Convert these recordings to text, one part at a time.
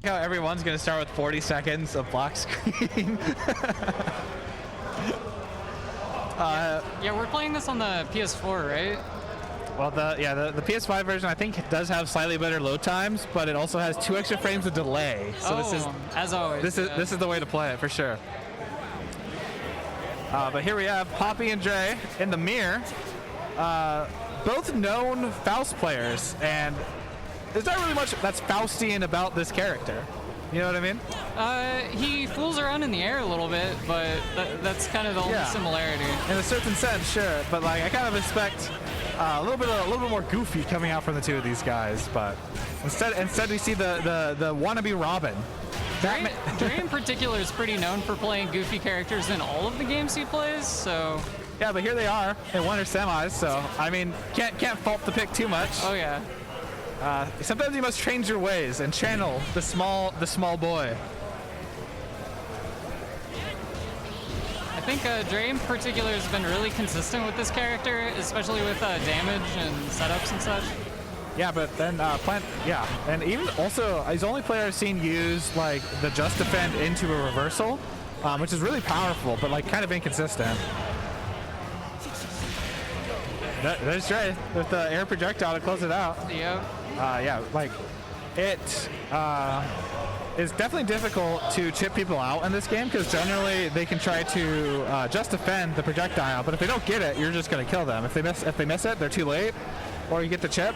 how everyone's gonna start with 40 seconds of black screen. Yeah, we're playing this on the PS4, right? Well, the PS5 version I think does have slightly better load times, but it also has 2 extra frames of delay. So this is, as always, this is the way to play it for sure. But here we have Papi and Dre in the mirror, both known Faust players, and there's not really much that's Faustian about this character. You know what I mean? He fools around in the air a little bit, but that's kind of the only similarity. In a certain sense, sure, but like I kind of expect a little bit more goofy coming out from the two of these guys, but instead we see the wannabe Robin. Dre in particular is pretty known for playing goofy characters in all of the games he plays, so. Yeah, but here they are in winter semis, so I mean, can't fault the pick too much. Oh yeah. Sometimes you must change your ways and channel the small boy. I think Dre in particular has been really consistent with this character, especially with damage and setups and such. Yeah, but then and even also he's the only player I've seen use like the just defend into a reversal, which is really powerful, but like kind of inconsistent. There's Dre with the air projectile to close it out. Yep. Yeah, like it is definitely difficult to chip people out in this game because generally they can try to just defend the projectile, but if they don't get it, you're just going to kill them. If they miss it, they're too late, or you get the chip.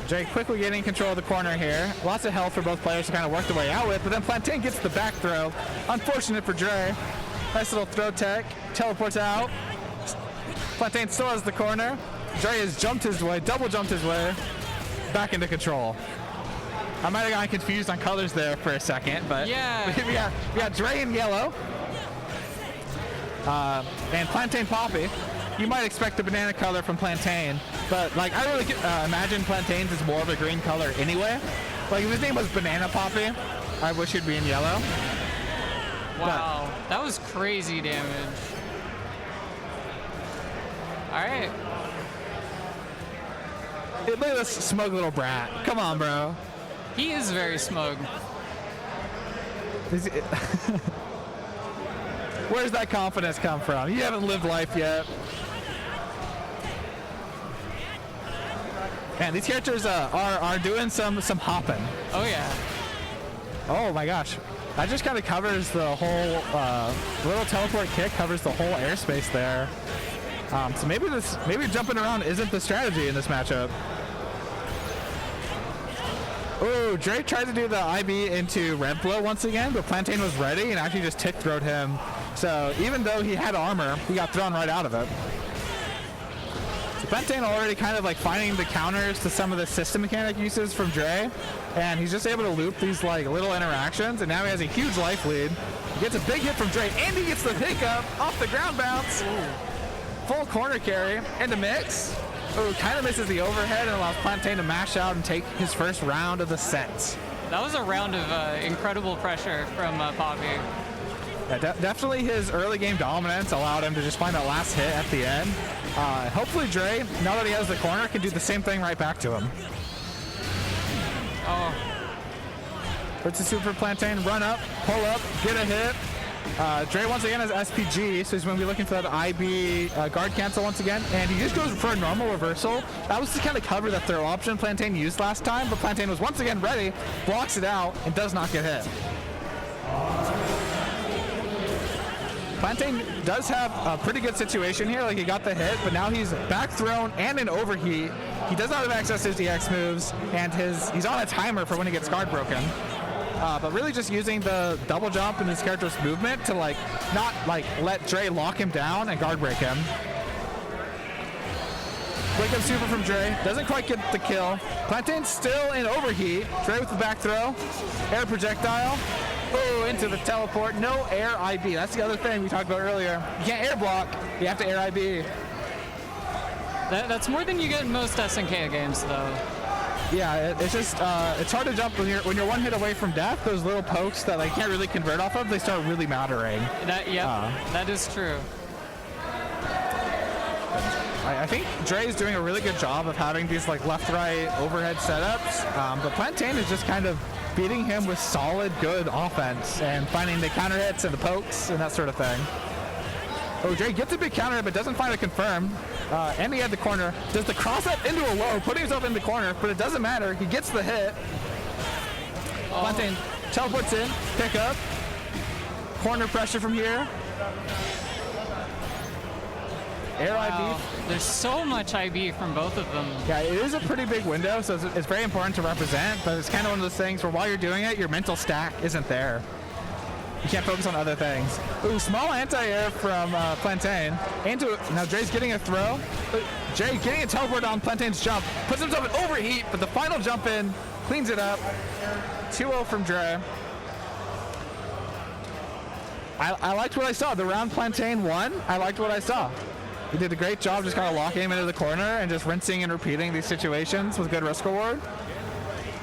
Dre quickly getting control of the corner here. Lots of health for both players to kind of work their way out with, but then Plantain gets the back throw. Unfortunate for Dre. Nice little throw tech. Teleports out. Plantain still has the corner. Dre has jumped his way, double jumped his way, back into control. I might have gotten confused on colors there for a second, but yeah. we got Dre in yellow. And PlantainPapi. You might expect the banana color from Plantain, but like I really imagine Plantain's is more of a green color anyway. Like if his name was PlantainPapi, I wish he'd be in yellow. Wow, that was crazy damage. All right. Look at this smug little brat. Come on, bro. He is very smug. Where's that confidence come from? You haven't lived life yet. Man, these characters are doing some hopping. Oh yeah. Oh my gosh. That just kind of covers the whole little teleport kick covers the whole airspace there. So maybe jumping around isn't the strategy in this matchup. Oh, Drake tried to do the IB into red flow once again, but Plantain was ready and actually just tick throwed him. So even though he had armor, he got thrown right out of it. So Plantain already kind of like finding the counters to some of the system mechanic uses from Dre, and he's just able to loop these like little interactions, and now he has a huge life lead. He gets a big hit from Dre, and he gets the pickup off the ground bounce. Full corner carry into mix. Oh, kind of misses the overhead and allows Plantain to mash out and take his first round of the set. That was a round of incredible pressure from Papi. Yeah, definitely his early game dominance allowed him to just find that last hit at the end. Hopefully Dre, now that he has the corner, can do the same thing right back to him. Oh. Puts the super Plantain, run up, pull up, get a hit. Dre once again has SPG, so he's going to be looking for that IB guard cancel once again, and he just goes for a normal reversal. That was to kind of cover the throw option Plantain used last time, but Plantain was once again ready, blocks it out, and does not get hit. Plantain does have a pretty good situation here, like he got the hit, but now he's back thrown and in overheat. He does not have access to his DX moves, and he's on a timer for when he gets guard broken. But really just using the double jump in his character's movement to like not like let Dre lock him down and guard break him. Quick up super from Dre, doesn't quite get the kill. Plantain's still in overheat. Dre with the back throw, air projectile. Oh, into the teleport, no air IB. That's the other thing we talked about earlier. You can't air block, you have to air IB. That's more than you get in most SNK games though. Yeah, it's just it's hard to jump when you're one hit away from death. Those little pokes that like can't really convert off of, they start really mattering. That is true. I think Dre is doing a really good job of having these like left-right overhead setups, but Plantain is just kind of beating him with solid, good offense and finding the counter hits and the pokes and that sort of thing. Oh, Dre gets a big counter hit, but doesn't find a confirm. And he had the corner. Does the cross up into a low, putting himself in the corner, but it doesn't matter. He gets the hit. Plantain teleports in, pick up. Corner pressure from here. Air IB. There's so much IB from both of them. Yeah, it is a pretty big window, so it's very important to represent, but it's kind of one of those things where while you're doing it, your mental stack isn't there. You can't focus on other things. Ooh, small anti-air from Plantain. Now Dre's getting a throw. Dre getting a teleport on Plantain's jump. Puts himself in overheat, but the final jump in cleans it up. 2-0 from Dre. I liked what I saw. The round Plantain won. I liked what I saw. He did a great job just kind of locking him into the corner and just rinsing and repeating these situations with good risk reward.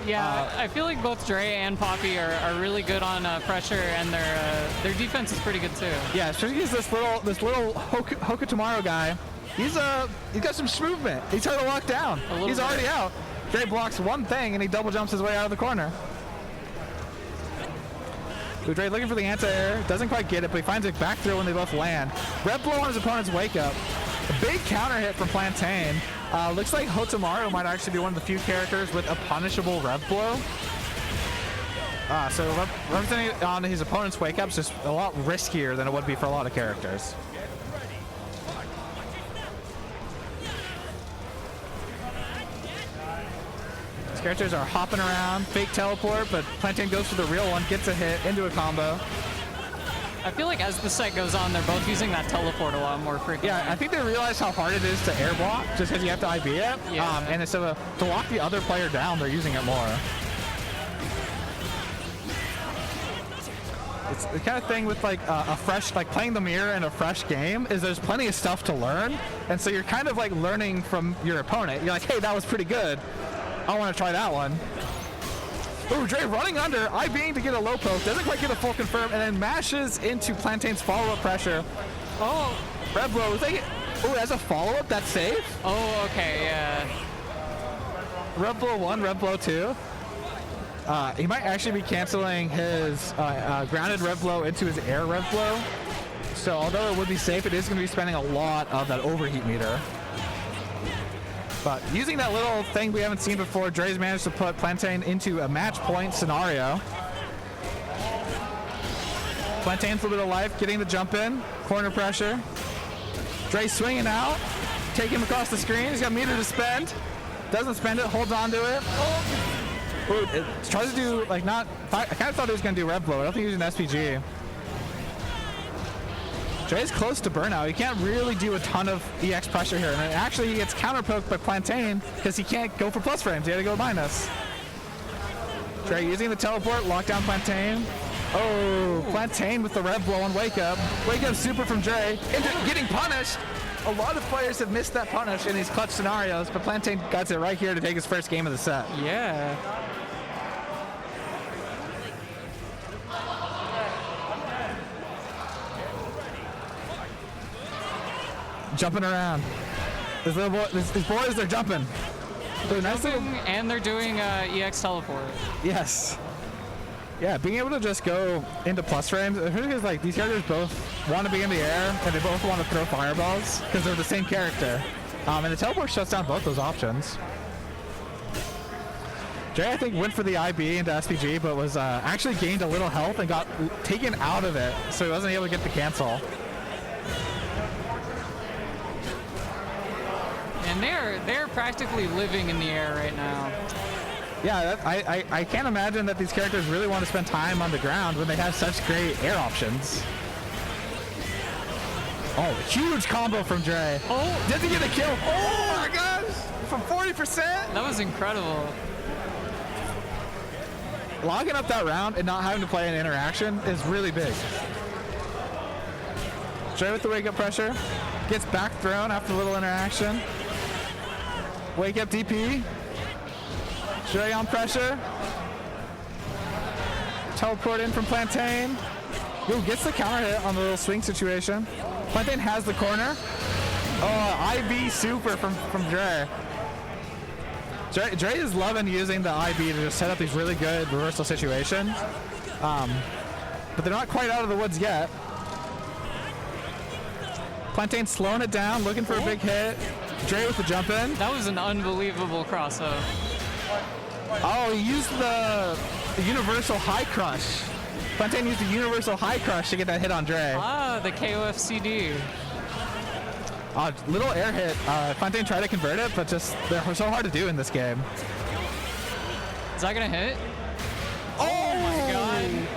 Yeah, I feel like both Dre and Papi are really good on pressure, and their defense is pretty good too. Yeah, especially this little Hokutomaru guy. He's got some movement. He's hard to lock down. He's already out. Dre blocks one thing and he double jumps his way out of the corner. Dre looking for the anti-air, doesn't quite get it, but he finds it back through when they both land. Red blow on his opponent's wake up. A big counter hit from Plantain. Looks like Hokutomaru might actually be one of the few characters with a punishable rev blow. So representing on his opponent's wake up is just a lot riskier than it would be for a lot of characters. These characters are hopping around, fake teleport, but Plantain goes for the real one, gets a hit into a combo. I feel like as the set goes on, they're both using that teleport a lot more frequently. Yeah, I think they realize how hard it is to air block just because you have to IB it. Yeah. And instead of to lock the other player down, they're using it more. It's the kind of thing with like a fresh, like playing the mirror in a fresh game is there's plenty of stuff to learn. And so you're kind of like learning from your opponent. You're like, hey, that was pretty good. I want to try that one. Ooh, Dre running under, IBing to get a low poke, doesn't quite get a full confirm, and then mashes into Plantain's follow-up pressure. Oh, red blow. Oh, as a follow-up, that's safe? Oh, okay, yeah. Red blow 1, red blow 2. He might actually be canceling his grounded red blow into his air red blow. So although it would be safe, it is going to be spending a lot of that overheat meter. But using that little thing we haven't seen before, Dre's managed to put Plantain into a match point scenario. Plantain's a little bit of life, getting the jump in, corner pressure. Dre swinging out, taking him across the screen. He's got meter to spend. Doesn't spend it, holds on to it. Ooh, it tries to do, like, not... I kind of thought he was going to do red blow. I don't think he was an SPG. Dre's close to burnout. He can't really do a ton of EX pressure here. And actually, he gets counter-poked by Plantain because he can't go for plus frames. He had to go minus. Dre using the teleport, lock down Plantain. Oh, Plantain with the red blow on wake up. Wake up super from Dre. Into getting punished. A lot of players have missed that punish in these clutch scenarios, but Plantain got it right here to take his first game of the set. Yeah. Jumping around. These boys, they're jumping. They're jumping and they're doing EX teleport. Yes. Yeah, being able to just go into plus frames. Because like these characters both want to be in the air and they both want to throw fireballs because they're the same character. And the teleport shuts down both those options. Dre, I think, went for the IB into SPG, but was actually gained a little health and got taken out of it, so he wasn't able to get the cancel. And they're practically living in the air right now. Yeah, I can't imagine that these characters really want to spend time on the ground when they have such great air options. Oh, huge combo from Dre. Oh, did he get a kill? Oh my gosh, from 40%. That was incredible. Logging up that round and not having to play an interaction is really big. Dre with the wake up pressure, gets back thrown after a little interaction. Wake up DP. Dre on pressure. Teleport in from Plantain. Ooh, gets the counter hit on the little swing situation. Plantain has the corner. Oh, IB super from Dre. Dre is loving using the IB to just set up these really good reversal situations. But they're not quite out of the woods yet. Plantain slowing it down, looking for a big hit. Dre with the jump in. That was an unbelievable cross-up. Oh, he used the universal high crush. Plantain used the universal high crush to get that hit on Dre. Ah, the KOFCD. Little air hit. Plantain tried to convert it, but just they're so hard to do in this game. Is that gonna hit? Oh my God.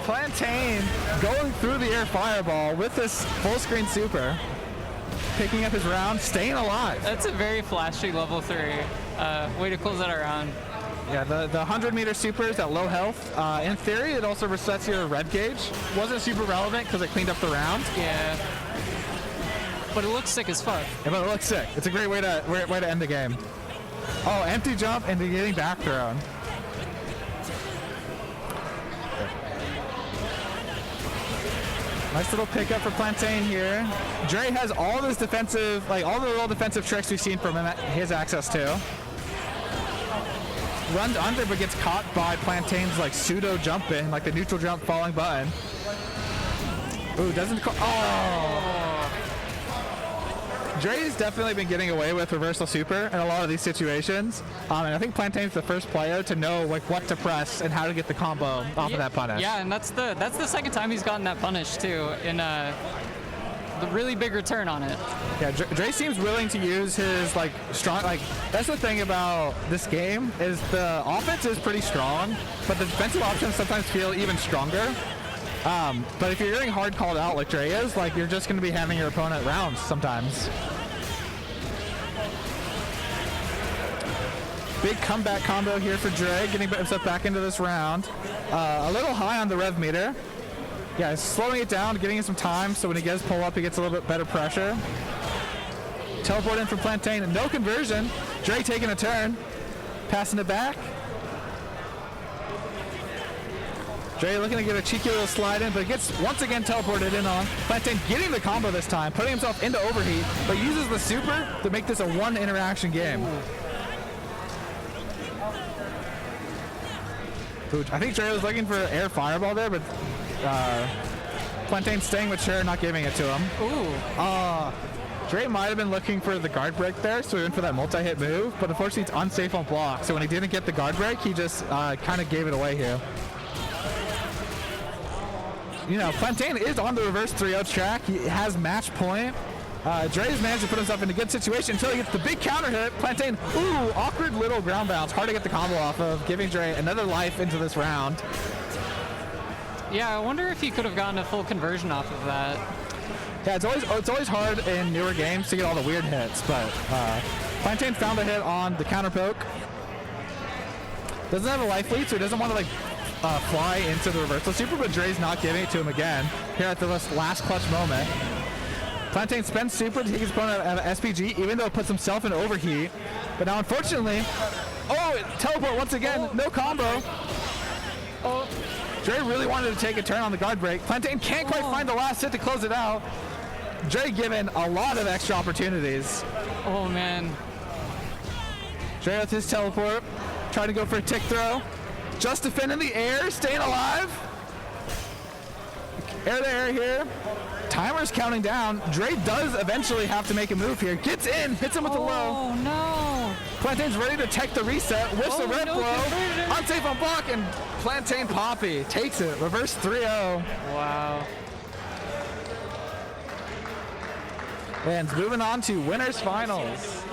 Plantain going through the air fireball with this full screen super. Picking up his round, staying alive. That's a very flashy level 3. Way to close that around. Yeah, the 100-meter super is at low health. In theory, it also resets your red gauge. Wasn't super relevant because it cleaned up the round. Yeah. But it looks sick as fuck. Yeah, but it looks sick. It's a great way to end the game. Oh, empty jump and getting back thrown. Nice little pickup for Plantain here. Dre has all this defensive, like all the little defensive tricks we've seen from him, his access to. Runs under but gets caught by Plantain's like pseudo jump in, like the neutral jump falling button. Ooh, doesn't call. Oh! Dre's definitely been getting away with reversal super in a lot of these situations. And I think Plantain's the first player to know like what to press and how to get the combo off of that punish. Yeah, and that's the second time he's gotten that punish too, in the really big return on it. Yeah, Dre seems willing to use his like strong, like that's the thing about this game is the offense is pretty strong, but the defensive options sometimes feel even stronger. But if you're getting hard called out like Dre is, like you're just going to be handing your opponent rounds sometimes. Big comeback combo here for Dre, getting himself back into this round. A little high on the rev meter. Yeah, he's slowing it down, giving him some time, so when he gets pull up, he gets a little bit better pressure. Teleport in from Plantain, and no conversion. Dre taking a turn, passing it back. Dre looking to get a cheeky little slide in, but he gets once again teleported in on. Plantain getting the combo this time, putting himself into overheat, but uses the super to make this a one interaction game. Ooh, I think Dre was looking for air fireball there, but Plantain staying mature, not giving it to him. Ooh. Dre might have been looking for the guard break there, so he went for that multi-hit move, but unfortunately it's unsafe on block. So when he didn't get the guard break, he just kind of gave it away here. You know, Plantain is on the reverse 3-0 track. He has match point. Dre's managed to put himself in a good situation until he gets the big counter hit. Plantain, ooh, awkward little ground bounce. Hard to get the combo off of, giving Dre another life into this round. Yeah, I wonder if he could have gotten a full conversion off of that. Yeah, it's always hard in newer games to get all the weird hits, but Plantain found a hit on the counter poke. Doesn't have a life lead, so he doesn't want to like fly into the reversal super, but Dre's not giving it to him again here at the last clutch moment. Plantain spends super to take his opponent out of SPG, even though it puts himself in overheat. But now, unfortunately, teleport once again, no combo. Dre really wanted to take a turn on the guard break. Plantain can't quite find the last hit to close it out. Dre given a lot of extra opportunities. Oh, man. Dre with his teleport, trying to go for a tick throw. Just defend in the air, staying alive. Air to air here. Timer's counting down. Dre does eventually have to make a move here. Gets in, hits him with the low. Oh, no. Plantain's ready to tech the reset, whiffs the red blow. Conversion. Unsafe on block, and PlantainPapi takes it. Reverse 3-0. Wow. And moving on to winners finals.